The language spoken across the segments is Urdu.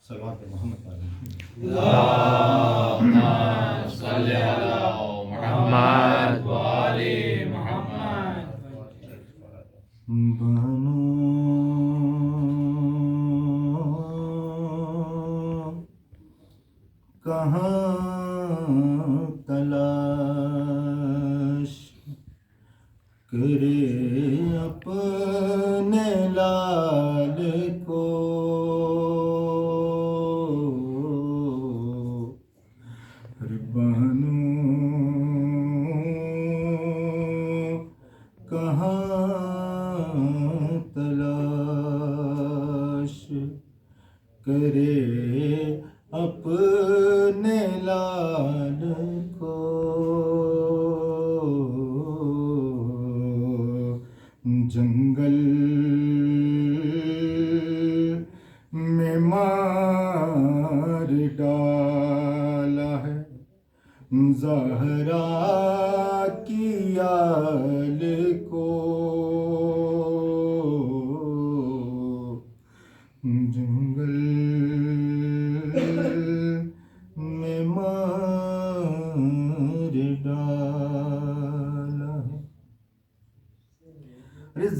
صلوات محمد پڑھیں۔ اللہم صلی علی محمد و آل محمد۔ بہنوں کہاں تلاش کرے اپنے لال کو، کہاں تلاش کرے اپنے لال کو، جنگل میں مار ڈالا ہے زہرا کی آل کو، جنگل میں مار ڈالا ہے،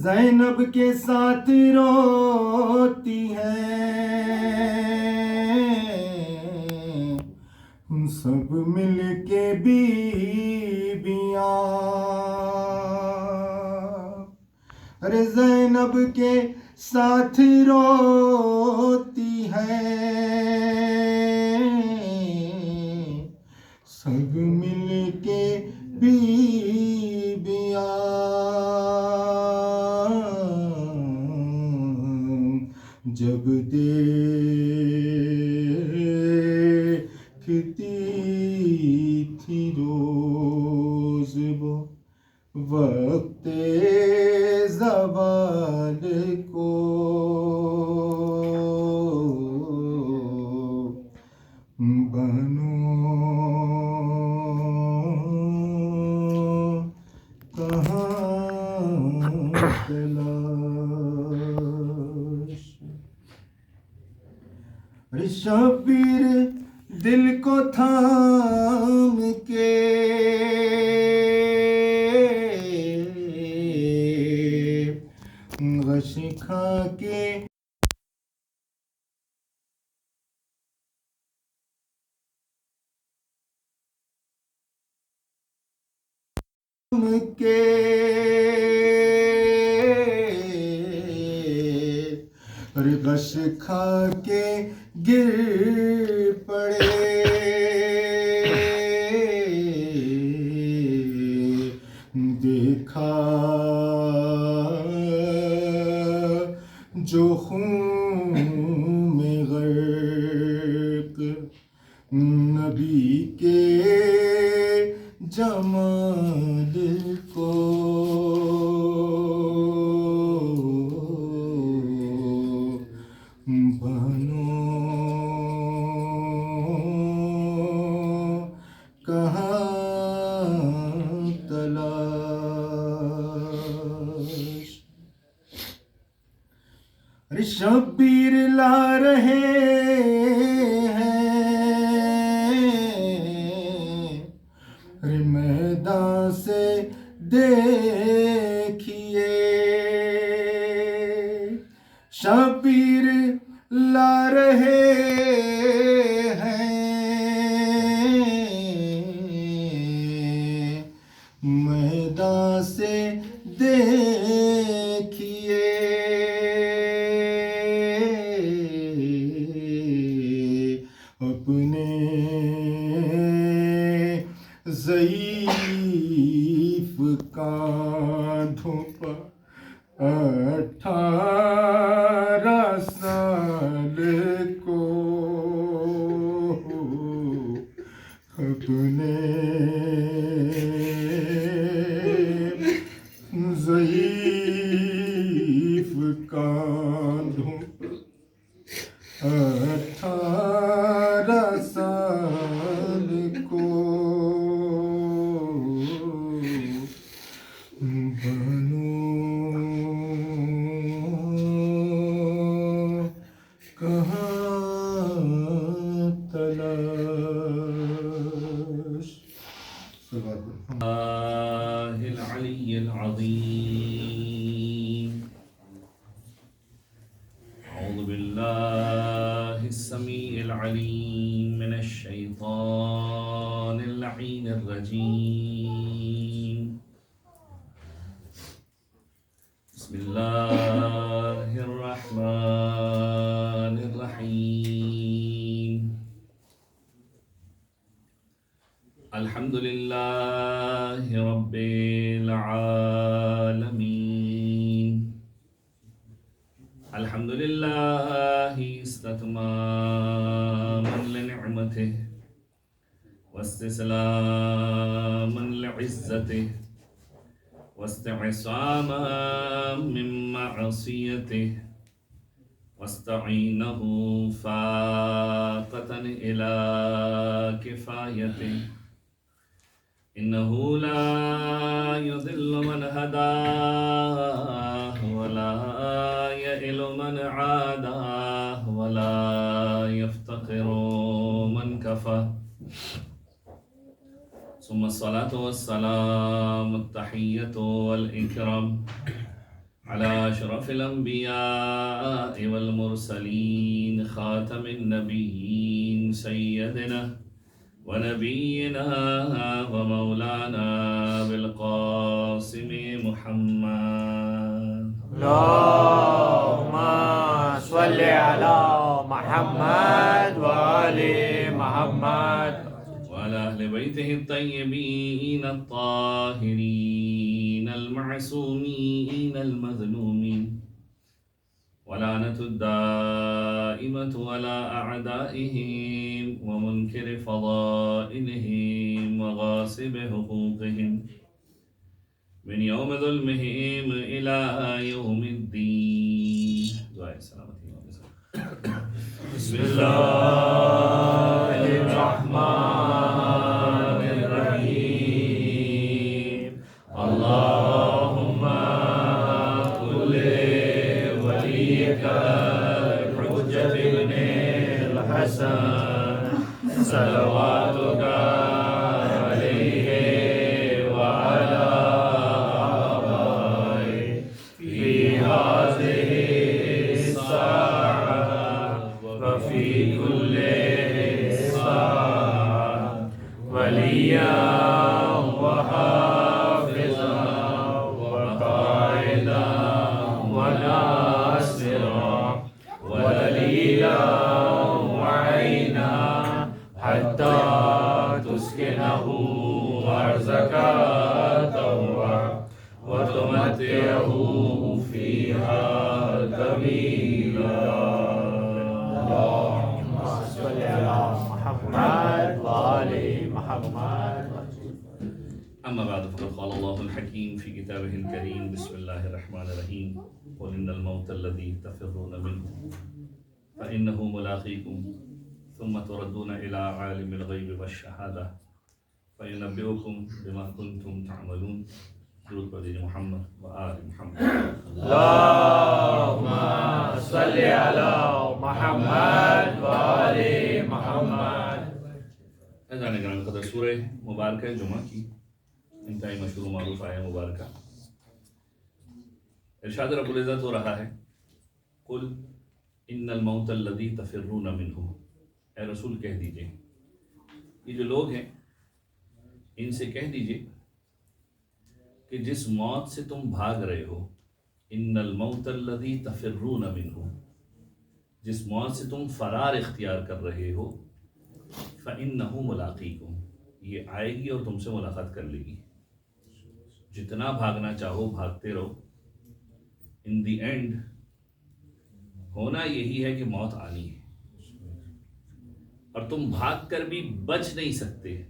زینب کے ساتھ روتی ہے سب مل کے بیویاں، ارے زینب کے ساتھ روتی ہے سب مل کے بیویاں، جب دیکھتی تھی روز وہ وقت زوال کو، بہنوں کہاں تلاش، شبیر دل کو تھام کے غش کھا کے غش کھا کے گر پڑے، دیکھا جو خون میں غرق نبی کے جمال کو، بہنوں کہاں تلاش، شبیر لا رہے ہیں میدان سے دیکھیے، شبیر لا رہے ہیں میدان سے دیکھیے، اپنے ضعیف کاندھوں پر 18 سال کو، اپنے ضعیف کاندھوں پر 18 سال کو، بہنوں کہاں تلاش. الله العلي العظيم. أعوذ بالله السميع العليم من الشيطان اللعين الرجيم. بسم الله الرحمن الرحيم. الحمد لله رب العالمين. الحمد لله استتماما لنعمته واستسلاما لعزته واستعصاما من معصيته واستعينه فاقة إلى كفايته. إنه لا يذل من هداه ولا يئل من عاداه ولا يفتقر من كفاه. ثم الصلاة والسلام التحية والإكرام على أشرف الأنبياء والمرسلين خاتم النبيين سيدنا ونبينا ومولانا بالقاسم محمد. اللهم صل على محمد وآل محمد وعلى أهل بيته الطيبين الطاهرين المعصومين المظلومين ولعنة الدائمة على أعدائهم ومنكر فضائلهم وغاصب حقوقهم من يوم ظلمهم إلى يوم الدين. دعاء سلامتی. بسم الله الرحمن الرحيم. اللهم كل وليك الحجة ابن الحسن صلواتك عليه وعلى آبائه في هذه الساعة وفي كل ساعة وليا وحافظا وقائدا وناصرا ودليلا وعينا حتى تسكنه أرضك طوعا وتمتعه فيها طويلا. اللهم صل على محمد وآل محمد. أما بعد فقد قال الله الحكيم في كتابه الكريم. بسم الله الرحمن الرحيم. قل إن الموت الذي تفرون منه فإنه ملاقيكم ثم تردون إلى عالم الغيب والشهادة فينبئكم بما كنتم تعملون. درود پر محمد و آل محمد. اللهم صل على محمد وآل محمد. اذان گرامی قدر سورہ مبارکہ جمعہ کی انتہائی مشہور و معروف آیہ مبارکہ. ارشاد رب العزت ہو رہا ہے قل ان الموت الذی تفرون منہ. اے رسول کہہ دیجئے، یہ جو لوگ ہیں ان سے کہہ دیجئے کہ جس موت سے تم بھاگ رہے ہو، ان الموت الذی تفرون منہ، جس موت سے تم فرار اختیار کر رہے ہو، فإنہ ملاقیکم، یہ آئے گی اور تم سے ملاقات کر لے گی. جتنا بھاگنا چاہو بھاگتے رہو، ان دی اینڈ ہونا یہی ہے کہ موت آنی ہے، اور تم بھاگ کر بھی بچ نہیں سکتے.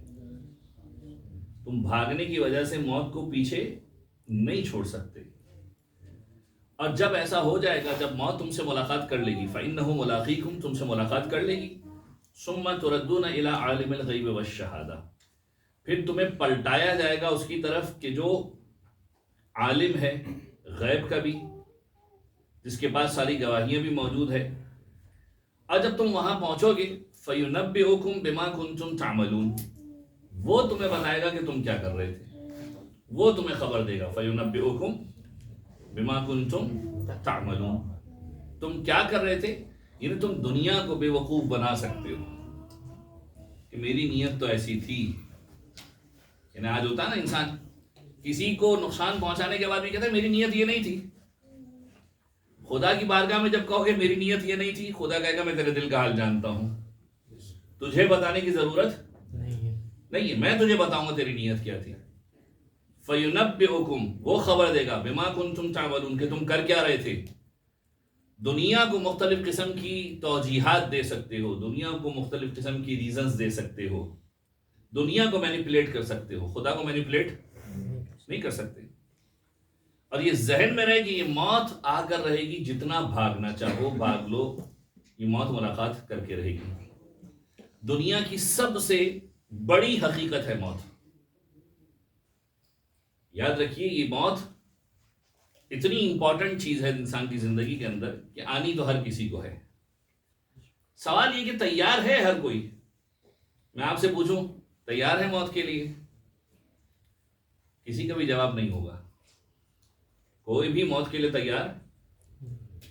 تم بھاگنے کی وجہ سے موت کو پیچھے نہیں چھوڑ سکتے. اور جب ایسا ہو جائے گا، جب موت تم سے ملاقات کر لے گی، فإنہ ملاقیکم، تم سے ملاقات کر لے گی، ثم تردون الی عالم الغیب والشہادہ، پھر تمہیں پلٹایا جائے گا اس کی طرف کہ جو عالم ہے غیب کا بھی، جس کے پاس ساری گواہیاں بھی موجود ہے، اور جب تم وہاں پہنچو گے فَيُنَبِّئُكُم بِمَا كُنتُمْ تَعْمَلُونَ، وہ تمہیں بتائے گا کہ تم کیا کر رہے تھے، وہ تمہیں خبر دے گا. فَيُنَبِّئُكُم بِمَا كُنتُمْ تَعْمَلُونَ، تم کیا کر رہے تھے. یعنی تم دنیا کو بے وقوف بنا سکتے ہو کہ میری نیت تو ایسی تھی. یعنی آج ہوتا نا انسان کسی کو نقصان پہنچانے کے بعد بھی کہتا ہے میری نیت یہ نہیں تھی. خدا کی بارگاہ میں جب کہو گے میری نیت یہ نہیں تھی، خدا کہے گا میں تیرے دل کا حال جانتا ہوں، تجھے بتانے کی ضرورت نہیں ہے، میں تجھے بتاؤں گا تیری نیت کیا تھی. فَيُنَبِّئُكُم، وہ خبر دے گا، بِمَا كُنتُمْ تَعْمَلُونَ، کہ تم کر کیا رہے تھے. دنیا کو مختلف قسم کی توجیحات دے سکتے ہو، دنیا کو مختلف قسم کی ریزنز دے سکتے ہو، دنیا کو مینیپولیٹ کر سکتے ہو، خدا کو مینیپولیٹ نہیں کر سکتے. اور یہ ذہن میں رہے کہ یہ موت آ کر رہے گی، جتنا بھاگنا چاہو بھاگ لو، یہ موت ملاقات کر کے رہے گی. دنیا کی سب سے بڑی حقیقت ہے موت. یاد رکھیے یہ موت اتنی امپورٹنٹ چیز ہے انسان کی زندگی کے اندر کہ آنی تو ہر کسی کو ہے. سوال یہ کہ تیار ہے ہر کوئی؟ میں آپ سے پوچھوں تیار ہے موت کے لیے؟ کسی کا بھی جواب نہیں ہوگا. کوئی بھی موت کے لیے تیار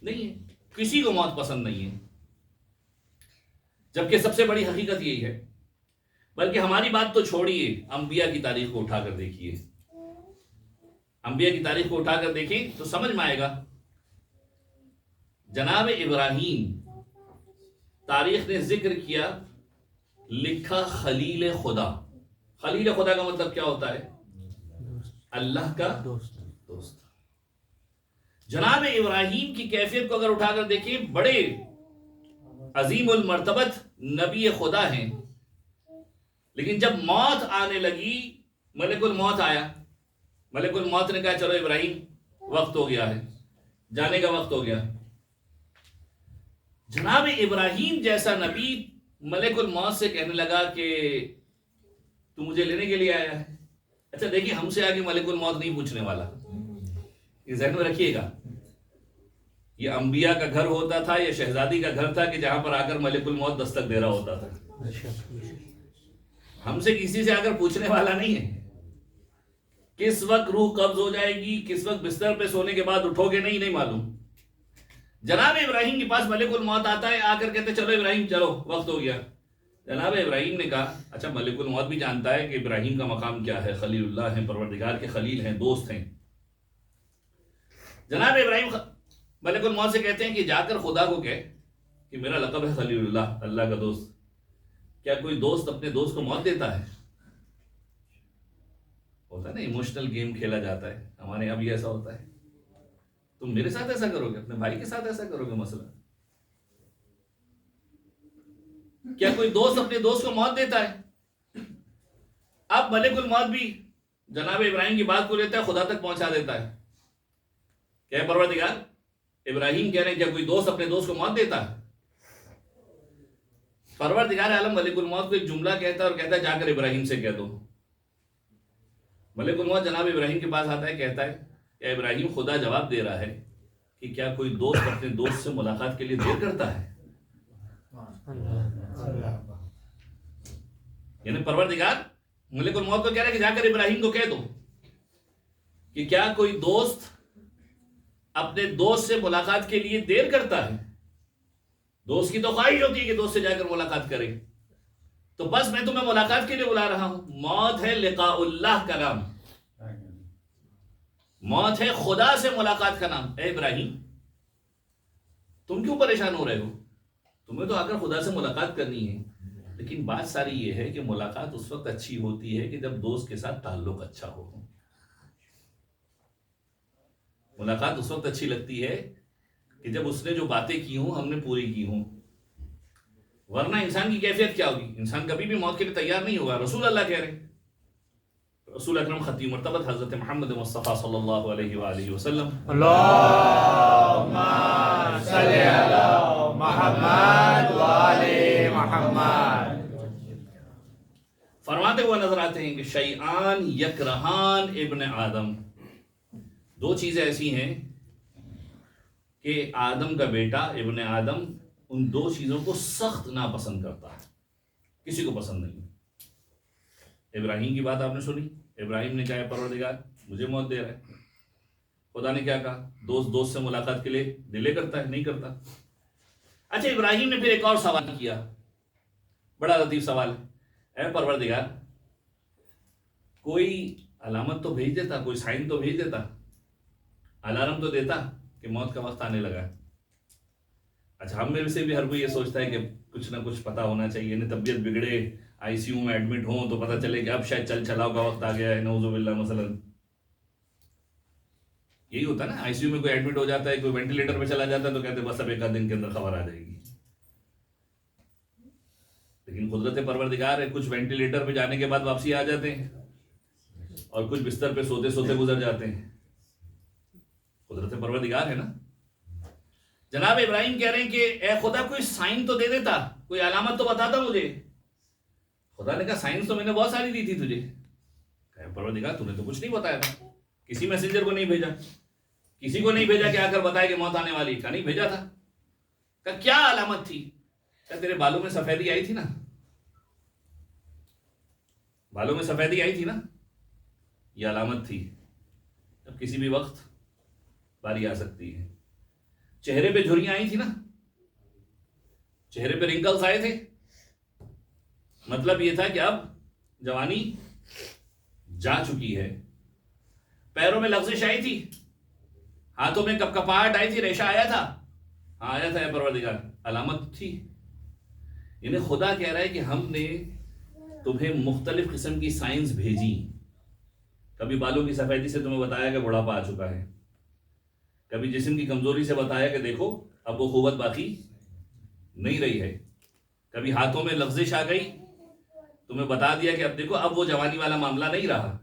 نہیں ہے، کسی کو موت پسند نہیں ہے. جبکہ سب سے بڑی حقیقت یہی ہے. بلکہ ہماری بات تو چھوڑیے، انبیاء کی تاریخ کو اٹھا کر دیکھیے. انبیاء کی تاریخ کو اٹھا کر دیکھیں تو سمجھ میں آئے گا. جناب ابراہیم، تاریخ نے ذکر کیا، لکھا خلیل خدا. خلیل خدا کا مطلب کیا ہوتا ہے؟ اللہ کا دوست. جناب ابراہیم کی کیفیت کو اگر اٹھا کر دیکھیں، بڑے عظیم المرتبت نبی خدا ہیں، لیکن جب موت آنے لگی، ملک الموت آیا، ملک الموت نے کہا چلو ابراہیم وقت ہو گیا ہے، جانے کا وقت ہو گیا. جناب ابراہیم جیسا نبی ملک الموت سے کہنے لگا کہ تو مجھے لینے کے لیے آیا ہے. اچھا دیکھیے، ہم سے آگے ملک الموت نہیں پوچھنے والا، یہ ذہن میں رکھیے گا. یہ انبیاء کا گھر ہوتا تھا، یہ شہزادی کا گھر تھا کہ جہاں پر آ کر ملک الموت دستک دے رہا ہوتا تھا. ہم سے کسی سے آ کر پوچھنے والا نہیں ہے کس وقت روح قبض ہو جائے گی، کس وقت بستر پہ سونے کے بعد اٹھو گے، نہیں معلوم. جناب ابراہیم کے پاس ملک الموت آتا ہے، آ کر کہتے چلو ابراہیم چلو وقت ہو گیا. جناب ابراہیم نے کہا اچھا ملک الموت بھی جانتا ہے کہ ابراہیم کا مقام کیا ہے، خلیل اللہ ہیں، پروردگار کے خلیل ہیں، دوست ہیں. جناب ابراہیم ملک الموت سے کہتے ہیں کہ جا کر خدا کو کہے کہ میرا لقب ہے خلیل اللہ، اللہ کا دوست. کیا کوئی دوست اپنے دوست کو موت دیتا ہے؟ ہوتا ہے نا ایموشنل گیم کھیلا جاتا ہے، ہمارے یہاں بھی ایسا ہوتا ہے. تم میرے ساتھ ایسا کرو گے، اپنے بھائی کے ساتھ ایسا کرو گے مثلا. کیا کوئی دوست اپنے دوست کو موت دیتا ہے؟ اب ملک الموت بھی جناب ابراہیم کی بات کو لیتا ہے، خدا تک پہنچا دیتا ہے. کیا ہے پروردگار؟ ابراہیم کہہ رہے ہیں کیا کوئی دوست اپنے دوست کو موت دیتا ہے؟ پروردگار عالم ملک الموت کو ایک جملہ کہتا ہے اور کہتا ہے جا کر ابراہیم سے کہہ دو. ملک الموت جناب ابراہیم کے پاس آتا ہے، کہتا ہے کہ ابراہیم خدا جواب دے رہا ہے کہ کیا کوئی دوست اپنے دوست سے ملاقات کے لیے دیر کرتا ہے؟ یعنی پروردگار ملک الموت کو کہہ رہا ہے کہ جا کر ابراہیم کو کہہ دو کہ کیا کوئی دوست اپنے دوست سے ملاقات کے لیے دیر کرتا ہے؟ دوست کی تو خواہش ہوتی ہے کہ دوست سے جا کر ملاقات کرے. تو بس میں تمہیں ملاقات کے لیے بلا رہا ہوں. موت ہے لقاء اللہ کا نام، موت ہے خدا سے ملاقات کا نام. اے ابراہیم تم کیوں پریشان ہو رہے ہو؟ تمہیں تو آ کر خدا سے ملاقات کرنی ہے. لیکن بات ساری یہ ہے کہ ملاقات اس وقت اچھی ہوتی ہے کہ جب دوست کے ساتھ تعلق اچھا ہو. ملاقات اس وقت اچھی لگتی ہے کہ جب اس نے جو باتیں کی ہوں ہم نے پوری کی ہوں. ورنہ انسان کی کیفیت کیا ہوگی؟ انسان کبھی بھی موت کے لیے تیار نہیں ہوگا. رسول اللہ کہہ رہے ہیں، رسول اکرم ختم مرتبت حضرت محمد مصطفیٰ صلی اللہ علیہ وآلہ وسلم، اللہم صلی علی محمد وآل محمد، فرماتے ہوئے نظر آتے ہیں کہ شیئان یکرہان ابن آدم، دو چیزیں ایسی ہیں کہ آدم کا بیٹا ابن آدم ان دو چیزوں کو سخت ناپسند کرتا ہے، کسی کو پسند نہیں۔ ابراہیم کی بات آپ نے سنی، ابراہیم نے کہا ہے پروردگار مجھے موت دے رہا ہے، خدا نے کیا کہا؟ دوست سے ملاقات کے لیے ڈیلے کرتا ہے؟ نہیں کرتا۔ اچھا، ابراہیم نے پھر ایک اور سوال کیا، بڑا لطیف سوال ہے، اے پروردگار کوئی علامت تو بھیج دیتا، کوئی سائن تو بھیج دیتا، الارم تو دیتا کہ موت کا وقت آنے لگا ہے۔ اچھا، ہم میں سے بھی ہر کوئی یہ سوچتا ہے کہ کچھ نہ کچھ پتا ہونا چاہیے، یعنی طبیعت بگڑے، آئی سی یو میں ایڈمٹ ہوں تو پتہ چلے کہ اب شاید چلاؤ کا وقت آ گیا ہے، نعوذ باللہ مثلا۔ یہی ہوتا ہے نا، آئی سی یو میں کوئی ایڈمٹ ہو جاتا ہے، کوئی وینٹیلیٹر پہ چلا جاتا ہے تو کہتے ہیں بس اب ایک آدھ دن کے اندر خبر آ جائے گی۔ لیکن قدرت پروردگار ہے، کچھ وینٹیلیٹر پہ جانے کے بعد واپسی آ جاتے ہیں اور کچھ بستر پہ سوتے سوتے گزر جاتے ہیں۔ قدرت پروردگار ہے نا۔ جناب ابراہیم کہہ رہے ہیں کہ اے خدا کوئی سائن تو دے دیتا، کوئی علامت تو بتاتا مجھے۔ خدا نے کہا سائنس تو میں نے بہت ساری دی تھی تجھے۔ کہ پروردگار تو نے تو کچھ نہیں بتایا تھا، کسی میسنجر کو نہیں بھیجا، کسی کو نہیں بھیجا کہ آ کر بتائے کہ موت آنے والی، کا نہیں بھیجا تھا۔ کہ کیا علامت تھی؟ کہ تیرے بالوں میں سفیدی آئی تھی نا، بالوں میں سفیدی آئی تھی نا، یہ علامت تھی، اب کسی بھی وقت باری آ سکتی ہے۔ چہرے پہ جھریاں آئی تھی نا، چہرے پہ رنکلز آئے تھے، مطلب یہ تھا کہ اب جوانی جا چکی ہے۔ پیروں میں لغزش آئی تھی، ہاتھوں میں کپکپاہٹ آئی تھی، ریشہ آیا تھا، ہاں آیا تھا اے پروردگار، علامت تھی۔ یعنی خدا کہہ رہا ہے کہ ہم نے تمہیں مختلف قسم کی سائنس بھیجی۔ کبھی بالوں کی سفیدی سے تمہیں بتایا کہ بڑھاپا آ چکا ہے، کبھی جسم کی کمزوری سے بتایا کہ دیکھو اب وہ قوت باقی نہیں رہی ہے، کبھی ہاتھوں میں لغزش آ گئی، تمہیں بتا دیا کہ اب دیکھو اب وہ جوانی والا معاملہ نہیں رہا،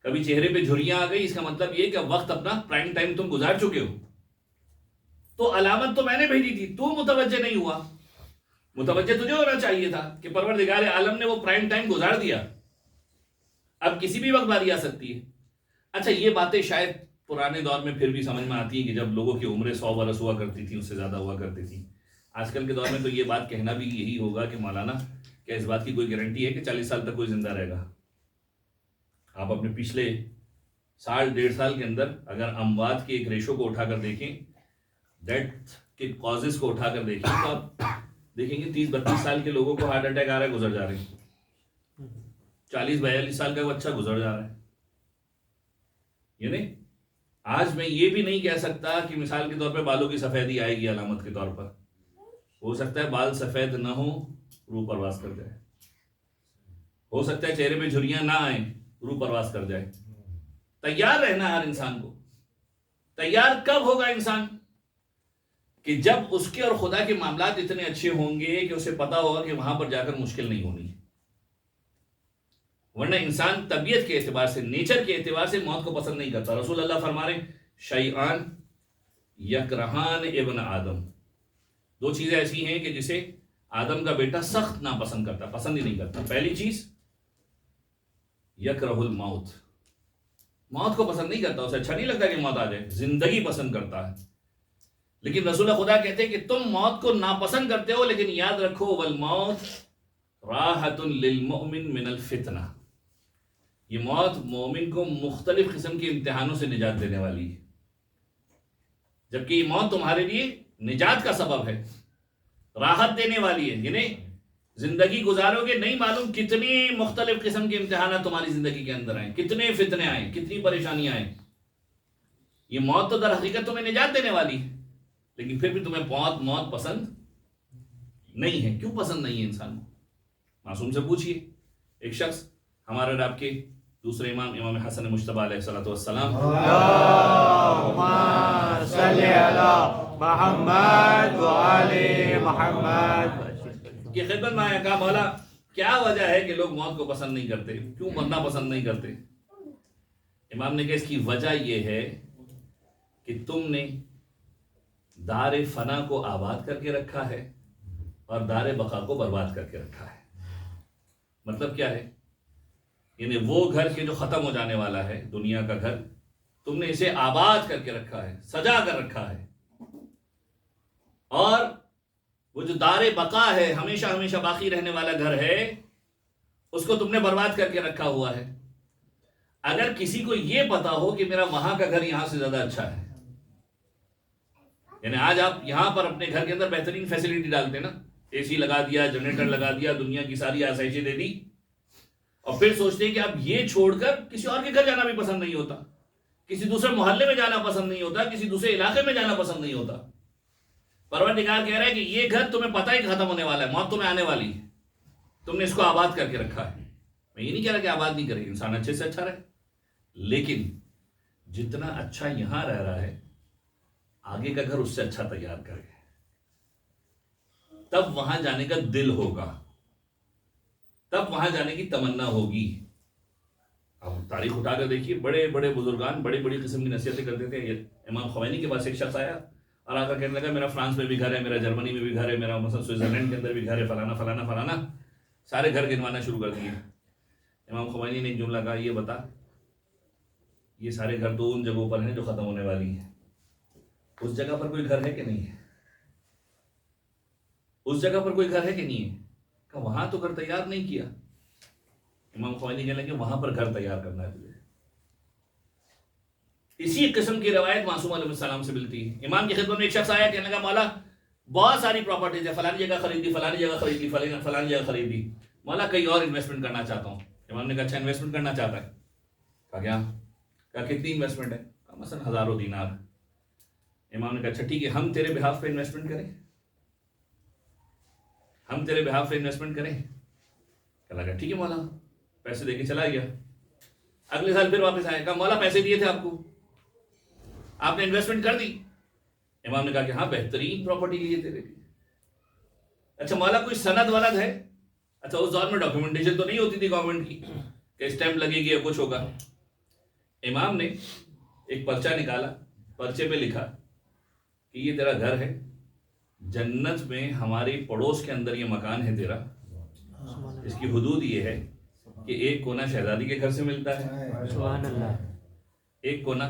کبھی چہرے پہ جھریاں آ گئی، اس کا مطلب یہ کہ اب وقت اپنا پرائم ٹائم تم گزار چکے ہو۔ تو علامت تو میں نے بھیجی تھی، تو متوجہ نہیں ہوا۔ متوجہ تجھے ہونا چاہیے تھا کہ پروردگار عالم نے وہ پرائم ٹائم گزار دیا، اب کسی بھی وقت باری آ سکتی ہے۔ اچھا، یہ باتیں شاید پرانے دور میں پھر بھی سمجھ میں آتی ہیں کہ جب لوگوں کی عمریں 100 برس ہوا کرتی تھی، اس سے زیادہ ہوا کرتی تھی۔ آج کل کے دور میں تو یہ بات کہنا بھی یہی ہوگا کہ مولانا کیا اس بات کی کوئی گارنٹی ہے کہ 40 سال تک کوئی زندہ رہے گا؟ آپ اپنے پچھلے سال 1.5 سال کے اندر اگر اموات کے ایک ریشو کو اٹھا کر دیکھیں، ڈیتھ کے کازز کو اٹھا کر دیکھیں، تو آپ دیکھیں گے 30-32 سال کے لوگوں کو ہارٹ اٹیک آ رہا ہے، گزر جا رہے ہیں، 40-42 سال کا بچہ گزر جا رہا ہے۔ یعنی آج میں یہ بھی نہیں کہہ سکتا کہ مثال کے طور پہ بالوں کی سفیدی آئے گی علامت کے طور پر، ہو سکتا ہے بال سفید نہ ہو، روح پرواز کر جائے، ہو سکتا ہے چہرے پہ جھریاں نہ آئیں، روح پرواز کر جائے۔ تیار رہنا ہر انسان کو۔ تیار کب ہوگا انسان؟ کہ جب اس کے اور خدا کے معاملات اتنے اچھے ہوں گے کہ اسے پتا ہوگا کہ وہاں پر جا کر مشکل نہیں ہونی۔ ورنہ انسان طبیعت کے اعتبار سے، نیچر کے اعتبار سے موت کو پسند نہیں کرتا۔ رسول اللہ فرما رہے شیئان یکرہان ابن آدم، 2 چیزیں ایسی ہیں کہ جسے آدم کا بیٹا سخت ناپسند کرتا، پسند ہی نہیں کرتا۔ پہلی چیز یکرہ الموت، موت کو پسند نہیں کرتا، اسے اچھا نہیں لگتا کہ موت آ جائے، زندگی پسند کرتا ہے۔ لیکن رسول خدا کہتے ہیں کہ تم موت کو ناپسند کرتے ہو، لیکن یاد رکھو والموت راحت للمؤمن من الفتنہ، یہ موت مومن کو مختلف قسم کے امتحانوں سے نجات دینے والی ہے، جبکہ یہ موت تمہارے لیے نجات کا سبب ہے، راحت دینے والی ہے۔ یعنی زندگی گزارو گے، نہیں معلوم کتنے مختلف قسم کے امتحانات تمہاری زندگی کے اندر آئیں، کتنے فتنے آئیں، کتنی پریشانیاں آئیں۔ یہ موت تو در حقیقت تمہیں نجات دینے والی ہے، لیکن پھر بھی تمہیں موت پسند نہیں ہے۔ کیوں پسند نہیں ہے انسان کو؟ معصوم سے پوچھئے۔ ایک شخص ہمارے اور آپ کے دوسرے امام حسن مجتبی علیہ السلام اللہم صلی علی محمد وآل محمد کی خدمت میں آیا، کہا مولا کیا وجہ ہے کہ لوگ موت کو پسند نہیں کرتے، کیوں مرنا پسند نہیں کرتے؟ امام نے کہا اس کی وجہ یہ ہے کہ تم نے دار فنا کو آباد کر کے رکھا ہے اور دار بقا کو برباد کر کے رکھا ہے۔ مطلب کیا ہے؟ یعنی وہ گھر کے جو ختم ہو جانے والا ہے، دنیا کا گھر، تم نے اسے آباد کر کے رکھا ہے، سجا کر رکھا ہے، اور وہ جو دار بقا ہے، ہمیشہ ہمیشہ باقی رہنے والا گھر ہے، اس کو تم نے برباد کر کے رکھا ہوا ہے۔ اگر کسی کو یہ پتا ہو کہ میرا وہاں کا گھر یہاں سے زیادہ اچھا ہے، یعنی آج آپ یہاں پر اپنے گھر کے اندر بہترین فیسلٹی ڈالتے ہیں نا، اے سی لگا دیا، جنریٹر لگا دیا، دنیا کی ساری آسائشیں دے دی، اور پھر سوچتے ہیں کہ اب یہ چھوڑ کر کسی اور کے گھر جانا بھی پسند نہیں ہوتا، کسی دوسرے محلے میں جانا پسند نہیں ہوتا، کسی دوسرے علاقے میں جانا پسند نہیں ہوتا۔ پروردگار کہہ رہا ہے کہ یہ گھر تمہیں پتہ ہی ختم ہونے والا ہے، موت تمہیں آنے والی ہے، تم نے اس کو آباد کر کے رکھا ہے۔ میں یہ نہیں کہہ رہا کہ آباد نہیں کرے، انسان اچھے سے اچھا رہے، لیکن جتنا اچھا یہاں رہ رہا ہے، آگے کا گھر اس سے اچھا تیار کرے، تب وہاں جانے کا دل ہوگا، تب وہاں جانے کی تمنا ہوگی۔ اب تاریخ اٹھا کر دیکھیے، بڑے بڑے بزرگان بڑی بڑی قسم کی نصیحتیں کرتے تھے۔ امام خمینی کے پاس ایک شخص آیا اور آ کر کہنے لگا میرا فرانس میں بھی گھر ہے، میرا جرمنی میں بھی گھر ہے، میرا مثلا سوئٹزرلینڈ کے اندر بھی گھر ہے، فلانا فلانا فلانا، سارے گھر گنوانا شروع کر دیے۔ امام خمینی نے ایک جملہ کہا، یہ بتا یہ سارے گھر تو ان جگہوں پر ہیں جو ختم ہونے والی ہیں، اس جگہ پر کوئی گھر ہے کہ نہیں ہے؟ اس جگہ پر کوئی گھر ہے کہ نہیں ہے؟ کہ وہاں تو گھر تیار نہیں کیا۔ امام خمینی کہنے لگے وہاں پر گھر تیار کرنا ہے تجھے۔ اسی قسم کی روایت معصوم علیہ السلام سے ملتی ہے۔ امام کی خدمت میں ایک شخص آیا، کہنے لگا مولا بہت ساری پراپرٹیز ہے، فلانی جگہ خریدی، فلانی جگہ خریدی، فلانی جگہ خریدی، مولا کہیں اور انویسٹمنٹ کرنا چاہتا ہوں۔ امام نے کہا اچھا انویسٹمنٹ کرنا چاہتا ہے؟ کہا کیا؟ کہا کتنی انویسٹمنٹ ہے؟ کہا مثلا 1000 دینار۔ امام نے کہا اچھا ٹھیک ہے، ہم تیرے بہاف پہ انویسٹمنٹ کریں، ہم تیرے بہاف پہ انویسٹمنٹ کریں؟ کہا لگا ٹھیک ہے مولا، پیسے دے کے چلا گیا۔ اگلے سال پھر واپس آئے، کہا مولا پیسے دیے تھے آپ کو، آپ نے انویسٹمنٹ کر دی؟ امام نے کہا کہ ہاں بہترین پراپرٹی لیے تیرے لیے۔ اچھا مولا کوئی سند ولد ہے؟ اچھا اس دور میں ڈاکیومنٹیشن تو نہیں ہوتی تھی گورنمنٹ کی کہ اسٹیمپ لگے گی یا کچھ ہوگا۔ امام نے ایک پرچہ نکالا، پرچے پہ لکھا کہ یہ تیرا گھر ہے، جنت میں ہماری پڑوس کے اندر یہ مکان ہے تیرا، اس کی حدود یہ ہے کہ ایک کونا شہزادی کے گھر سے ملتا ہے، سبحان اللہ، ایک کونا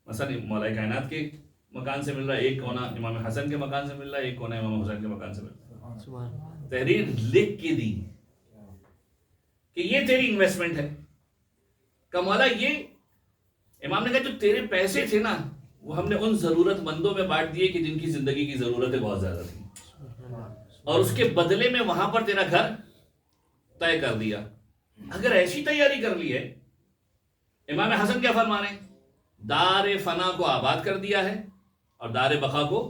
مثلا مولا کائنات کے مکان سے مل رہا ہے، ایک کونا امام حسن کے مکان سے مل رہا ہے، ایک کونا امام حسین کے مکان سے مل رہا ہے۔ سبحان اللہ، تحریر لکھ کے دی کہ یہ تیری انویسٹمنٹ ہے۔ کہ مولا یہ، امام نے کہا جو تیرے پیسے تھے نا وہ ہم نے ان ضرورت مندوں میں بانٹ دیے کہ جن کی زندگی کی ضرورتیں بہت زیادہ تھیں، اور اس کے بدلے میں وہاں پر تیرا گھر طے کر دیا۔ اگر ایسی تیاری کر لی ہے، امام حسن کیا فرما رہے ہیں؟ دار فنا کو آباد کر دیا ہے اور دار بقا کو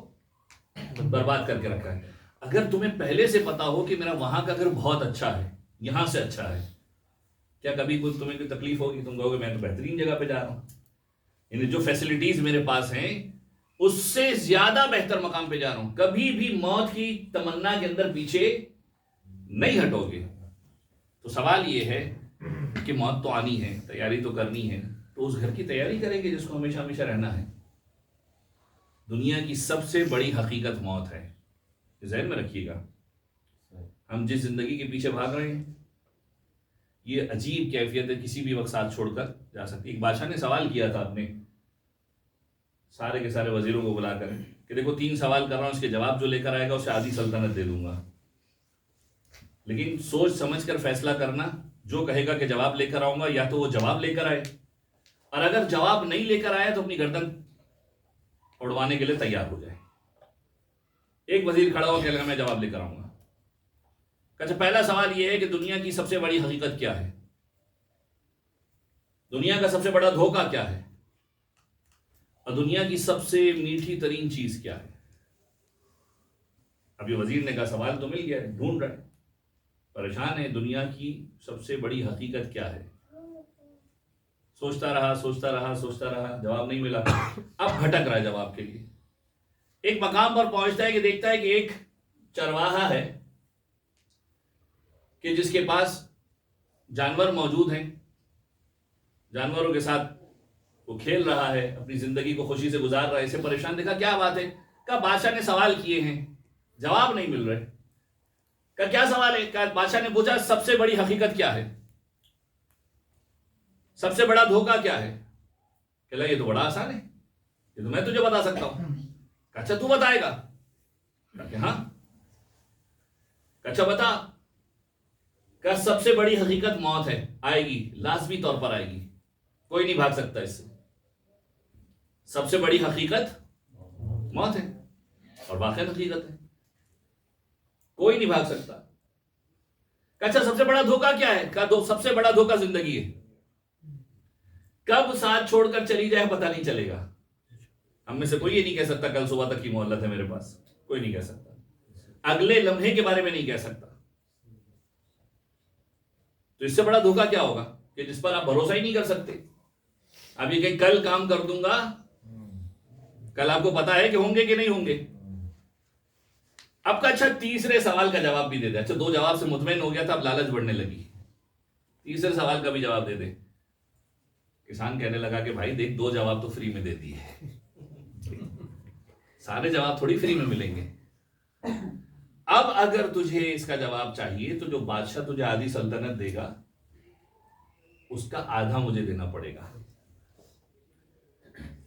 برباد کر کے رکھا ہے۔ اگر تمہیں پہلے سے پتا ہو کہ میرا وہاں کا گھر بہت اچھا ہے، یہاں سے اچھا ہے، کیا کبھی تمہیں کوئی تکلیف ہوگی؟ تم کہو گے میں تو بہترین جگہ پہ جا رہا ہوں، یعنی جو فیسلٹیز میرے پاس ہیں اس سے زیادہ بہتر مقام پہ جا رہا ہوں، کبھی بھی موت کی تمنا کے اندر پیچھے نہیں ہٹو گے۔ تو سوال یہ ہے کہ موت تو آنی ہے، تیاری تو کرنی ہے، تو اس گھر کی تیاری کریں گے جس کو ہمیشہ ہمیشہ رہنا ہے۔ دنیا کی سب سے بڑی حقیقت موت ہے، ذہن میں رکھیے گا۔ ہم جس زندگی کے پیچھے بھاگ رہے ہیں، یہ عجیب کیفیت ہے، کسی بھی وقت ساتھ چھوڑ کر جا سکتی۔ ایک بادشاہ نے سوال کیا تھا اپنے سارے کے سارے وزیروں کو بلا کر کہ دیکھو 3 سوال کر رہا ہوں، اس کے جواب جو لے کر آئے گا اسے آدھی سلطنت دے دوں گا، لیکن سوچ سمجھ کر فیصلہ کرنا، جو کہے گا کہ جواب لے کر آؤں گا، یا تو وہ جواب لے کر آئے، اور اگر جواب نہیں لے کر آیا تو اپنی گردن اڑوانے کے لیے تیار ہو جائے۔ ایک وزیر کھڑا ہو کہ میں جواب لے کر آؤں گا۔ اچھا پہلا سوال یہ ہے کہ دنیا کی سب سے بڑی حقیقت کیا ہے؟ دنیا کا سب سے بڑا دھوکہ کیا ہے؟ اور دنیا کی سب سے میٹھی ترین چیز کیا ہے؟ ابھی وزیر نے کہا سوال تو مل گیا ہے، ڈھونڈ رہا ہے، پریشان ہے، دنیا کی سب سے بڑی حقیقت کیا ہے؟ سوچتا رہا سوچتا رہا سوچتا رہا، جواب نہیں ملا، اب بھٹک رہا ہے جواب کے لیے۔ ایک مقام پر پہنچتا ہے کہ دیکھتا ہے کہ ایک چرواہا ہے کہ جس کے پاس جانور موجود ہیں، جانوروں کے ساتھ وہ کھیل رہا ہے، اپنی زندگی کو خوشی سے گزار رہا ہے۔ اسے پریشان دیکھا، کیا بات ہے؟ کہا بادشاہ نے سوال کیے ہیں، جواب نہیں مل رہے۔ کہا کیا سوال ہے؟ کہا بادشاہ نے پوچھا سب سے بڑی حقیقت کیا ہے، سب سے بڑا دھوکہ کیا ہے؟ کہ یہ تو بڑا آسان ہے، یہ تو میں تجھے بتا سکتا ہوں۔ کہا اچھا تو بتائے گا؟ کہ ہاں. اچھا بتا کہ سب سے بڑی حقیقت موت ہے, آئے گی, لازمی طور پر آئے گی, کوئی نہیں بھاگ سکتا اس سے. سب سے بڑی حقیقت موت ہے, اور واقعی حقیقت ہے, کوئی نہیں بھاگ سکتا. اچھا سب سے بڑا دھوکہ کیا ہے؟ سب سے بڑا دھوکہ زندگی ہے. کب ساتھ چھوڑ کر چلی جائے پتہ نہیں چلے گا. ہم میں سے کوئی یہ نہیں کہہ سکتا کل صبح تک کی مہلت ہے میرے پاس, کوئی نہیں کہہ سکتا. اگلے لمحے کے بارے میں نہیں کہہ سکتا. تو اس سے بڑا دھوکہ کیا ہوگا کہ جس پر آپ بھروسہ ہی نہیں کر سکتے. اب یہ کہ کل کام کر دوں گا, کل آپ کو پتا ہے کہ ہوں گے کہ نہیں ہوں گے. اب کا اچھا تیسرے سوال کا جواب بھی دے دے. اچھا 2 جواب سے مطمئن ہو گیا تھا, اب لالچ بڑھنے لگی, تیسرے سوال کا بھی جواب دے دے. کسان کہنے لگا کہ بھائی دیکھ 2 جواب تو فری میں دے دیے, سارے جواب تھوڑی فری میں ملیں گے. اب اگر تجھے اس کا جواب چاہیے تو جو بادشاہ تجھے آدھی سلطنت دے گا اس کا آدھا مجھے دینا پڑے گا.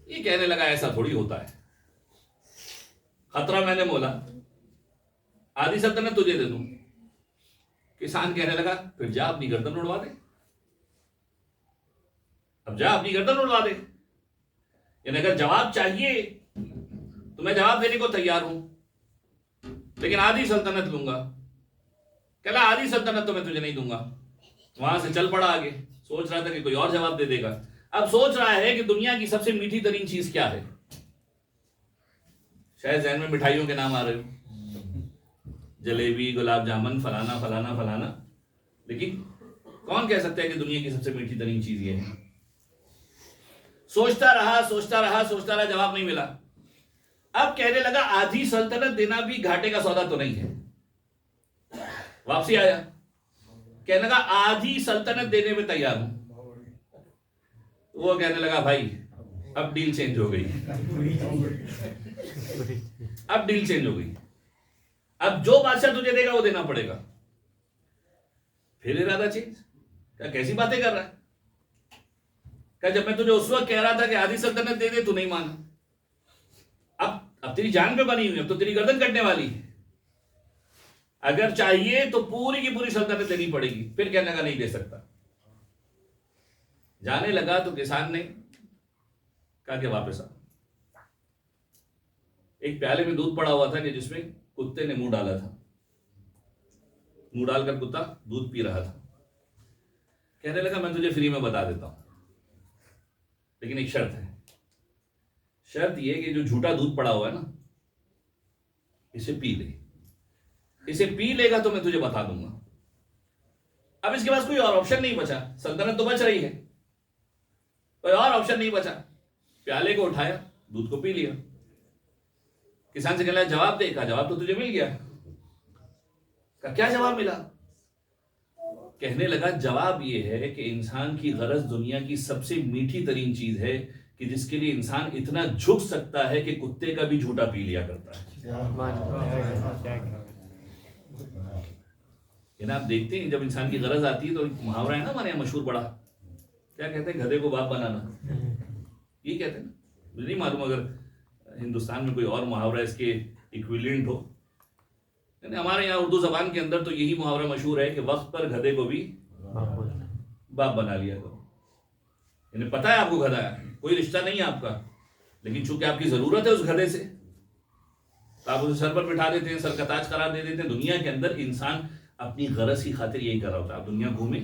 یہ کہنے لگا ایسا تھوڑی ہوتا ہے, خطرہ میں نے مولا, آدھی سلطنت تجھے دے دوں. کسان کہنے لگا پھر جا اپنی گردن اڑوا دے. اب جا اپنی گردن اڑوا دے. یعنی اگر جواب چاہیے تو میں جواب دینے کو تیار ہوں, لیکن آدھی سلطنت لوں گا. کہلا آدھی سلطنت تو میں تجھے نہیں دوں گا. وہاں سے چل پڑا آگے, سوچ رہا تھا کہ کوئی اور جواب دے دے گا. اب سوچ رہا ہے کہ دنیا کی سب سے میٹھی ترین چیز کیا ہے. شاید ذہن میں مٹھائیوں کے نام آ رہے ہو, جلیبی, گلاب جامن, فلانا فلانا فلانا, لیکن کون کہہ سکتا ہے کہ دنیا کی سب سے میٹھی ترین چیز یہ ہے. سوچتا رہا, جواب نہیں ملا. اب کہنے لگا آدھی سلطنت دینا بھی گھاٹے کا سودا تو نہیں ہے. واپسی آیا, کہنے لگا آدھی سلطنت دینے میں تیار ہوں. وہ کہنے لگا بھائی اب ڈیل چینج ہو گئی, اب ڈیل چینج ہو گئی. اب جو بادشاہ تجھے دے گا وہ دینا پڑے گا. پھر ارادہ چینج. کیا کیسی باتیں کر رہا ہے؟ کہ جب میں تجھے اس وقت کہہ رہا تھا کہ آدھی سلطنت دے دے تو نہیں مانا. اب تیری جان پہ بنی ہوئی, اب تو تیری گردن کٹنے والی ہے. اگر چاہیے تو پوری کی پوری سلطنت دینی پڑے گی. پھر کہنے لگا نہیں دے سکتا. جانے لگا تو کسان نے کہا کہ واپس آ. ایک پیالے میں دودھ پڑا ہوا تھا کہ جس میں کتے نے منہ ڈالا تھا. منہ ڈال کر کتا دودھ پی رہا تھا. کہنے لگا میں تجھے فری میں بتا دیتا ہوں, لیکن ایک شرط ہے. شرط یہ کہ جو جھوٹا دودھ پڑا ہوا ہے نا, اسے پی لے. اسے پی لے گا تو میں تجھے بتا دوں گا. اب اس کے پاس کوئی اور آپشن نہیں بچا. سلطنت تو بچ رہی ہے, کوئی اور آپشن نہیں بچا. پیالے کو اٹھایا, دودھ کو پی لیا. کسان سے کہنا جواب دے. کہا جواب تو تجھے مل گیا. کہا کیا جواب ملا؟ کہنے لگا جواب یہ ہے کہ انسان کی غرض دنیا کی سب سے میٹھی ترین چیز ہے کہ جس کے لیے انسان اتنا جھک سکتا ہے کہ کتے کا بھی جھوٹا پی لیا کرتا ہے. یعنی آپ دیکھتے ہیں جب انسان کی غرض آتی ہے تو محاورہ ہے نا ہمارے یہاں مشہور بڑا, کیا کہتے ہیں, گدھے کو باپ بنانا. یہ کہتے ہیں. مجھے نہیں معلوم اگر ہندوستان میں کوئی اور محاورہ اس کے ایکویلنٹ ہو. یعنی ہمارے یہاں اردو زبان کے اندر تو یہی محاورہ مشہور ہے کہ وقت پر گدھے کو بھی باپ بنا لیا کرو. یعنی پتہ ہے آپ کو گدھا ہے, کوئی رشتہ نہیں ہے آپ کا, لیکن چونکہ آپ کی ضرورت ہے اس گدھے سے تو آپ اسے سر پر بٹھا دیتے ہیں, سر کا تاج قرار دے دیتے ہیں. دنیا کے اندر انسان اپنی غرض کی خاطر یہی کر رہا ہوتا ہے. آپ دنیا گھومیں,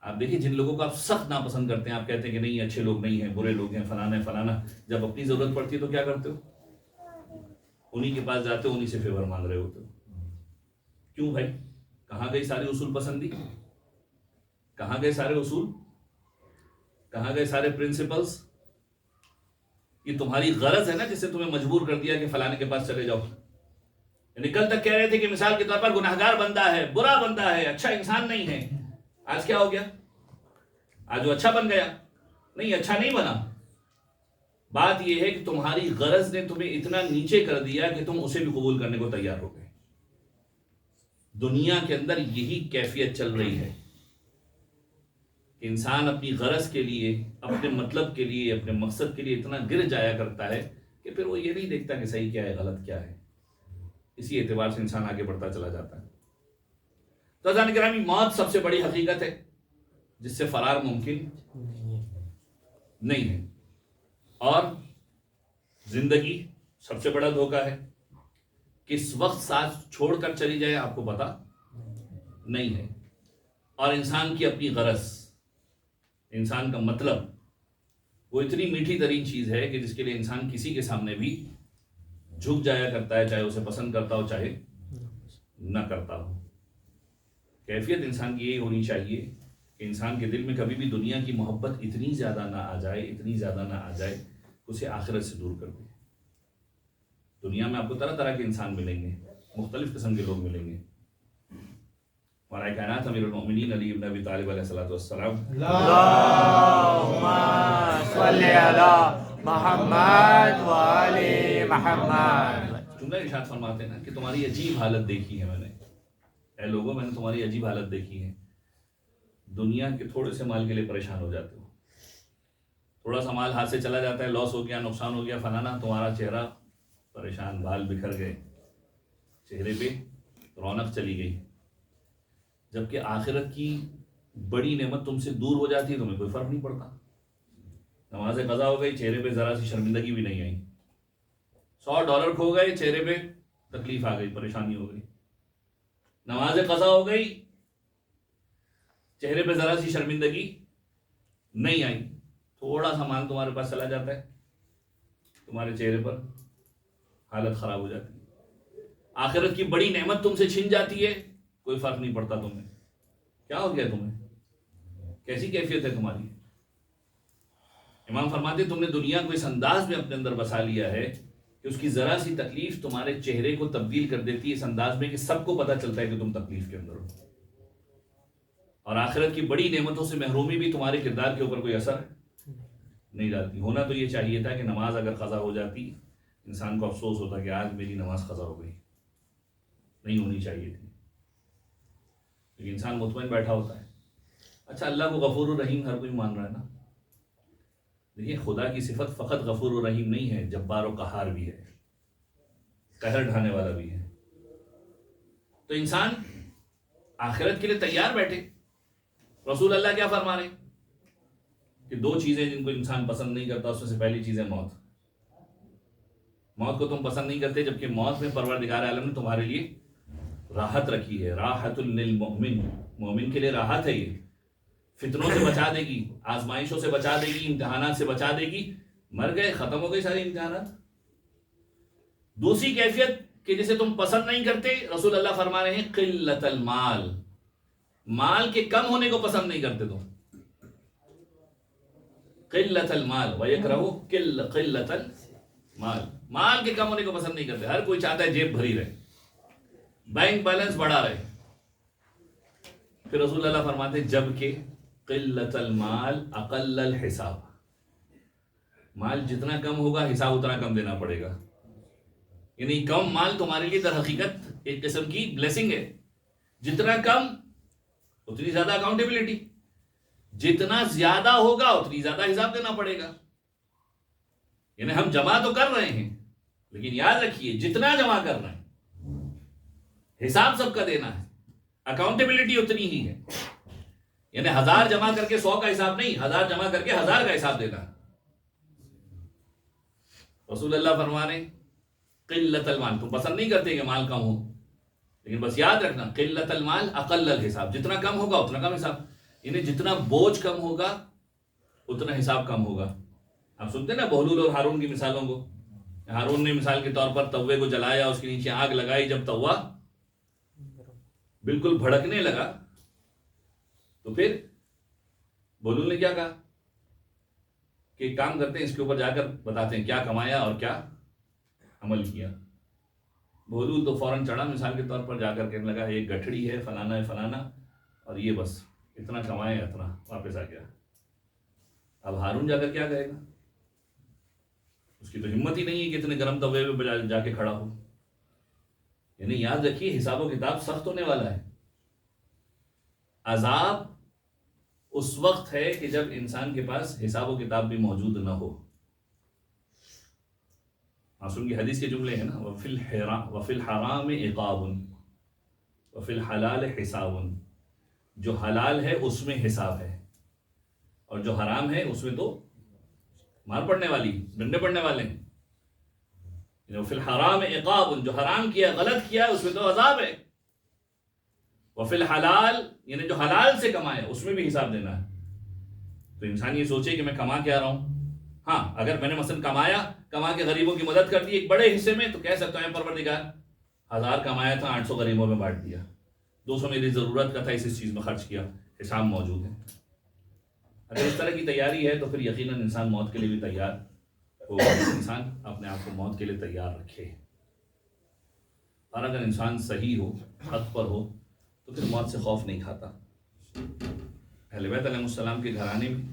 آپ دیکھیں جن لوگوں کو آپ سخت ناپسند کرتے ہیں, آپ کہتے ہیں کہ نہیں اچھے لوگ نہیں ہیں, برے لوگ ہیں, فلانا ہے فلانا, جب اپنی ضرورت پڑتی ہے تو کیا کرتے ہو؟ انہی کے پاس جاتے ہو, انہی سے فیور مانگ رہے ہوتے ہو. کیوں بھائی؟ کہاں گئی ساری اصول پسندی؟ کہاں گئے سارے اصول؟ کہاں گئے سارے پرنسپلز؟ یہ تمہاری غرض ہے نا جس سے تمہیں مجبور کر دیا کہ فلانے کے پاس چلے جاؤ. یعنی کل تک کہہ رہے تھے کہ مثال کے طور پر گناہگار بندہ ہے, برا بندہ ہے, اچھا انسان نہیں ہے. آج کیا ہو گیا؟ آج وہ اچھا بن گیا؟ نہیں, اچھا نہیں بنا. بات یہ ہے کہ تمہاری غرض نے تمہیں اتنا نیچے کر دیا کہ تم اسے بھی قبول کرنے کو تیار ہو گئے. دنیا کے اندر یہی کیفیت چل رہی ہے. انسان اپنی غرض کے لیے, اپنے مطلب کے لیے, اپنے مقصد کے لیے اتنا گر جایا کرتا ہے کہ پھر وہ یہ نہیں دیکھتا کہ صحیح کیا ہے غلط کیا ہے. اسی اعتبار سے انسان آگے بڑھتا چلا جاتا ہے. تو عزیزان گرامی، موت سب سے بڑی حقیقت ہے جس سے فرار ممکن نہیں ہے، اور زندگی سب سے بڑا دھوکہ ہے. کس وقت ساتھ چھوڑ کر چلی جائے آپ کو پتا نہیں ہے. اور انسان کی اپنی غرض، انسان کا مطلب، وہ اتنی میٹھی ترین چیز ہے کہ جس کے لیے انسان کسی کے سامنے بھی جھک جایا کرتا ہے، چاہے اسے پسند کرتا ہو چاہے نہ کرتا ہو. کیفیت انسان کی یہی ہونی چاہیے کہ انسان کے دل میں کبھی بھی دنیا کی محبت اتنی زیادہ نہ آ جائے، اتنی زیادہ نہ آ جائے اسے آخرت سے دور کر دے. دنیا میں آپ کو طرح طرح کے انسان ملیں گے، مختلف قسم کے لوگ ملیں گے. ہمارا کائنات امیر المؤمنین علی بن ابی طالب علیہ السلام اللہم صلی علی محمد و آل محمد. جملہ ارشاد فرماتے ہیں نا کہ تمہاری عجیب حالت دیکھی ہے میں نے، اے لوگوں میں نے تمہاری عجیب حالت دیکھی ہے. دنیا کے تھوڑے سے مال کے لیے پریشان ہو جاتے ہو، تھوڑا سا مال ہاتھ سے چلا جاتا ہے، لاس ہو گیا، نقصان ہو گیا فلانا، تمہارا چہرہ پریشان، بال بکھر گئے، چہرے پہ رونق چلی گئی. جبکہ آخرت کی بڑی نعمت تم سے دور ہو جاتی ہے تمہیں کوئی فرق نہیں پڑتا. نماز قضا ہو گئی، چہرے پہ ذرا سی شرمندگی بھی نہیں آئی. $100 کھو گئے، چہرے پہ تکلیف آ گئی، پریشانی ہو گئی. نماز قضا ہو گئی، چہرے پہ ذرا سی شرمندگی نہیں آئی. تھوڑا سا مال تمہارے پاس چلا جاتا ہے، تمہارے چہرے پر حالت خراب ہو جاتی ہے. آخرت کی بڑی نعمت تم سے چھن جاتی ہے، کوئی فرق نہیں پڑتا تمہیں. کیا ہو گیا تمہیں؟ کیسی کیفیت ہے تمہاری؟ امام فرماتے تم نے دنیا کو اس انداز میں اپنے اندر بسا لیا ہے کہ اس کی ذرا سی تکلیف تمہارے چہرے کو تبدیل کر دیتی ہے اس انداز میں کہ سب کو پتہ چلتا ہے کہ تم تکلیف کے اندر ہو. اور آخرت کی بڑی نعمتوں سے محرومی بھی تمہارے کردار کے اوپر کوئی اثر نہیں ڈالتی. ہونا تو یہ چاہیے تھا کہ نماز اگر قضا ہو جاتی انسان کو افسوس ہوتا کہ آج میری نماز قضا ہو گئی، نہیں ہونی چاہیے تھی. لیکن انسان مطمئن بیٹھا ہوتا ہے. اچھا، اللہ کو غفور الرحیم ہر کوئی مان رہا ہے نا. دیکھیے، خدا کی صفت فقط غفور الرحیم نہیں ہے، جبار و قہار بھی ہے، قہر ڈھانے والا بھی ہے. تو انسان آخرت کے لیے تیار بیٹھے. رسول اللہ کیا فرما رہے ہیں کہ 2 چیزیں جن کو انسان پسند نہیں کرتا، اس میں سے پہلی چیز ہے موت. موت کو تم پسند نہیں کرتے، جبکہ موت میں پروردگار عالم نے تمہارے لیے راحت رکھی ہے. راحت للمؤمن، مومن کے لیے راحت ہے. یہ فتنوں سے بچا دے گی، آزمائشوں سے بچا دے گی، امتحانات سے بچا دے گی. مر گئے، ختم ہو گئے سارے امتحانات. دوسری کیفیت کہ جسے تم پسند نہیں کرتے، رسول اللہ فرما رہے ہیں قلت المال، مال کے کم ہونے کو پسند نہیں کرتے تم. قلت المال ویکرہوا قلت المال، مال کے کم ہونے کو پسند نہیں کرتے. ہر کوئی چاہتا ہے جیب بھری رہے، بینک بیلنس بڑھا رہے. پھر رسول اللہ فرماتے ہیں جبکہ قلت المال اقل الحساب، مال جتنا کم ہوگا حساب اتنا کم دینا پڑے گا. یعنی کم مال تمہارے لیے در حقیقت ایک قسم کی بلیسنگ ہے. جتنا کم اتنی زیادہ اکاؤنٹیبلٹی، جتنا زیادہ ہوگا اتنی زیادہ حساب دینا پڑے گا. یعنی ہم جمع تو کر رہے ہیں، لیکن یاد رکھیے جتنا جمع کر رہے ہیں حساب سب کا دینا ہے، اکاؤنٹیبلٹی اتنی ہی ہے. یعنی 1000 جمع کر کے 100 کا حساب نہیں، 1000 جمع کر کے 1000 کا حساب دینا. رسول اللہ فرما رہے ہیں قلت المال، تم پسند نہیں کرتے کہ مال کم ہو، لیکن بس یاد رکھنا قلت المال اقل الحساب، جتنا کم ہوگا اتنا کم حساب. یعنی جتنا بوجھ کم ہوگا اتنا حساب کم ہوگا. آپ سنتے ہیں نا بہلول اور ہارون کی مثالوں کو. ہارون نے مثال کے طور پر توے کو جلایا، اس کے نیچے آگ لگائی، جب توا بالکل بھڑکنے لگا تو پھر بہلول نے کیا کہا کہ ایک کام کرتے ہیں، اس کے اوپر جا کر بتاتے ہیں کیا کمایا اور کیا عمل کیا. بہلول تو فوراً چڑھا، مثال کے طور پر جا کر کہنے لگا یہ گٹھڑی ہے، فلانا ہے فلانا، اور یہ بس اتنا کمایا اتنا، واپس آ گیا. اب ہارون جا کر کیا کہے گا؟ اس کی تو ہمت ہی نہیں ہے کہ اتنے گرم توے پہ جا کے کھڑا ہو. یعنی یاد رکھیے حساب و کتاب سخت ہونے والا ہے. عذاب اس وقت ہے کہ جب انسان کے پاس حساب و کتاب بھی موجود نہ ہو. معصوم کی حدیث کے جملے ہیں نا، وفی الحرام عقاب وفی الحلال حساب، جو حلال ہے اس میں حساب ہے اور جو حرام ہے اس میں تو مار پڑنے والی، ڈنڈے پڑنے والے ہیں. وفی الحرام عقاب، جو حرام کیا غلط کیا اس میں تو عذاب ہے. وفی الحلال یعنی جو حلال سے کمائے اس میں بھی حساب دینا ہے. تو انسان یہ سوچے کہ میں کما کے آ رہا ہوں، ہاں اگر میں نے مثلا کما کے غریبوں کی مدد کر دی ایک بڑے حصے میں، تو کہہ سکتا ہوں پروردگار 1000 کمایا تھا 800 غریبوں میں بانٹ دیا، 200 میری ضرورت کا تھا اس چیز میں خرچ کیا، حساب موجود ہے. اگر اس طرح کی تیاری ہے تو پھر یقیناً انسان موت کے لیے بھی تیار ہو. انسان اپنے آپ کو موت کے لیے تیار رکھے. اور اگر انسان صحیح ہو، حق پر ہو، تو پھر موت سے خوف نہیں کھاتا. اہل بیت علیہ السلام کے گھرانے میں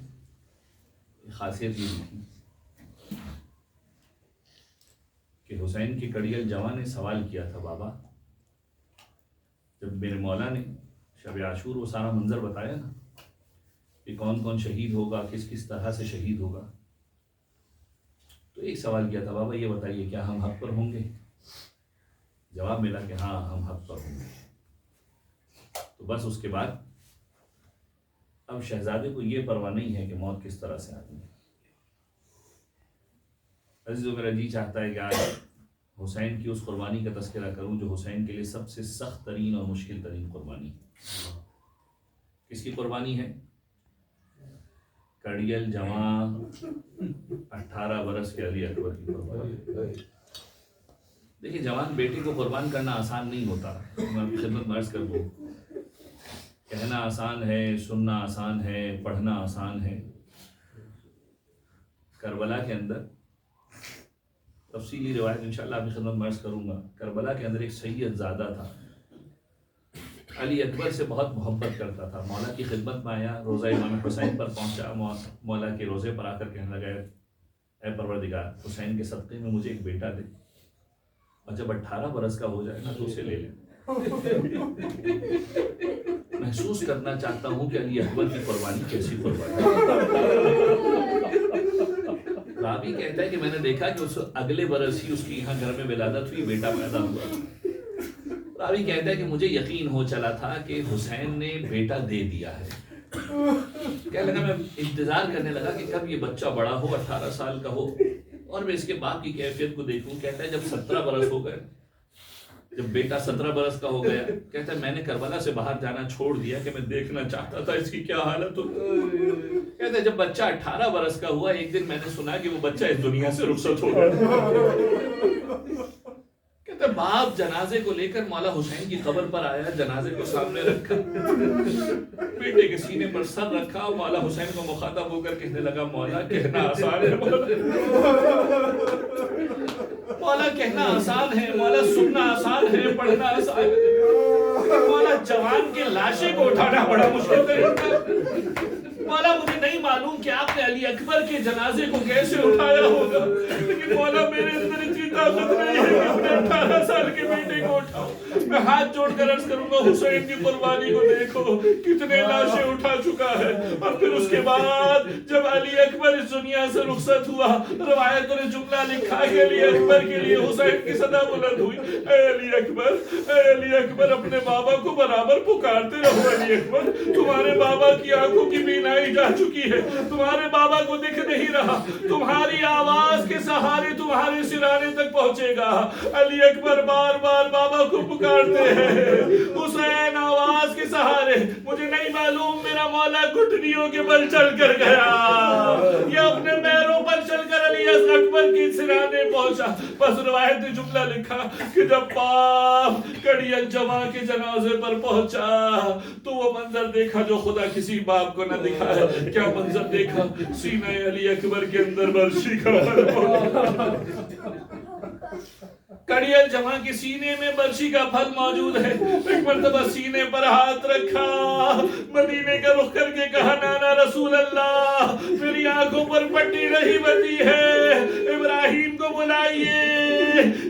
ایک خاصیت یہ تھی کہ حسین کی کڑیل جوان نے سوال کیا تھا، بابا جب میرے مولا نے شب عاشور وہ سارا منظر بتایا نا کہ کون کون شہید ہوگا، کس کس طرح سے شہید ہوگا، تو ایک سوال کیا تھا، بابا یہ بتائیے کیا ہم حق پر ہوں گے؟ جواب ملا کہ ہاں ہم حق پر ہوں گے. تو بس اس کے بعد اب شہزادے کو یہ پرواہ نہیں ہے کہ موت کس طرح سے آتی ہے. عزیزو میرا جی چاہتا ہے کہ آج حسین کی اس قربانی کا تذکرہ کروں جو حسین کے لیے سب سے سخت ترین اور مشکل ترین قربانی ہے. کس کی قربانی ہے؟ کڑیل جوان 18 برس کے علی اکبر کی قربانی. دیکھیں جوان بیٹے کو قربان کرنا آسان نہیں ہوتا. میں آپ کی خدمت میں عرض کر دوں، کہنا آسان ہے، سننا آسان ہے، پڑھنا آسان ہے. کربلا کے اندر تفصیلی روایت انشاءاللہ آپ کی خدمت میں عرض کروں گا. کربلا کے اندر ایک سید زادہ تھا، علی اکبر سے بہت محبت کرتا تھا. مولا کی خدمت میں آیا، روزہ امام حسین پر پہنچا، مولا کے روزے پر آ کر کہنے لگا، اے پروردگار حسین کے صدقے میں مجھے ایک بیٹا دے، اور جب 18 برس کا ہو جائے گا تو اسے لے لیں. محسوس کرنا چاہتا ہوں کہ علی اکبر کی قربانی کیسی قربانی. راوی کہتا ہے کہ میں نے دیکھا کہ اس اگلے برس ہی اس کی یہاں گھر میں ولادت ہوئی، بیٹا پیدا ہوا. راوی کہتا ہے کہ مجھے یقین ہو چلا تھا کہ حسین نے بیٹا دے دیا ہے. کہنے لگا، میں انتظار کرنے لگا کہ کب یہ بچہ بڑا ہو، 18 سال کا ہو اور میں اس کے باپ کی کیفیت کو دیکھوں. کہتا ہے جب 17 برس ہو گئے، جب بیٹا 17 برس کا ہو گیا، کہتا ہے میں نے کربلا سے باہر جانا چھوڑ دیا کہ میں دیکھنا چاہتا تھا اس کی کیا حالت ہو. کہتا ہے جب بچہ 18 برس کا ہوا، ایک دن میں نے سنا کہ وہ بچہ اس دنیا سے رخصت ہو گیا. کہتا ہے باپ جنازے کو لے کر مولا حسین کی قبر پر آیا، جنازے کو سامنے رکھا، بیٹے کے سینے پر سر رکھا، مولا حسین کو مخاطب ہو کر کہنے لگا، مولا کہنا آسان ہے، مولا کہنا آسان ہے، مولا سننا آسان ہے، پڑھنا آسان ہے، مولا جوان کے لاشے کو اٹھانا بڑا مشکل ہے. مولا مجھے نہیں معلوم کہ آپ نے علی اکبر کے جنازے کو کیسے اٹھایا ہوگا، لیکن مولا میرے اندر اتنی طاقت نہیں ہے کہ اپنے 18 سال کے بیٹے کو اٹھاؤں. میں ہاتھ جوڑ کر عرض کروں گا، حسین کی قربانی کو دیکھو کتنے لاشیں اٹھا چکا ہے. اور پھر اس کے بعد جب علی اکبر اس دنیا سے رخصت ہوا، روایتوں نے جملہ لکھا کہ علی اکبر کے لیے حسین کی صدا بلند ہوئی، اے علی اکبر، اے علی اکبر، اپنے بابا کو برابر پکارتے رہو. علی اکبر، تمہارے بابا کی آنکھوں کی بینائی جا چکی ہے، تمہارے بابا کو دکھ نہیں رہا، تمہاری آواز کے سہارے تمہارے سرانے تک پہنچے گا. علی اکبر بار بار بابا کو پکارتے ہیں، حسین آواز کے سہارے. مجھے نہیں معلوم میرا مولا گھٹنیوں کے بل چل کر گیا یا اپنے پیروں پر چل کر علی اکبر کی سرانے پہنچا. بس روایت نے جملہ لکھا کہ جب باپ کڑیل جماع کے جنازے پر پہنچا تو وہ منظر دیکھا جو خدا کسی باپ کو نہ دکھا ہے. کیا منظر دیکھا؟ سینہ علی اکبر کے اندر برشی کا کڑیل جماع کے سینے میں برشی کا پھل موجود ہے. ایک مرتبہ سینے پر ہاتھ رکھا، مدینے کا رخ کر کے کہا، نانا رسول اللہ، میری آنکھوں پر پٹی نہیں بندی ہے، ابراہیم کو بلائیے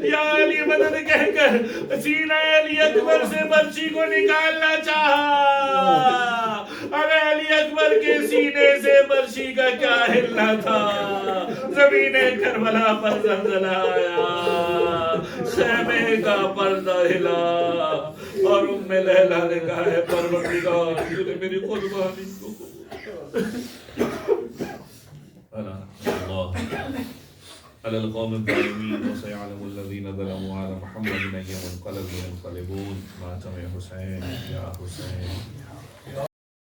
یا علی مدد کہہ کر سینہ علی اکبر سے برشی کو نکالنا چاہا. ارے علی اکبر عمر کے سینے سے برشی کا کیا ہلنا تھا، زمین کربلا پر زلزلہ آیا، خیمے کا پردہ ہلا، اور ام لیلا نے کہا ہے پروردگار تو نے میری قربانی کو اللہ على القوم الظالمين وسيعلم الذين ظلموا على محمد أيهم القلب ينقلبون. ماتم يا حسين يا حسين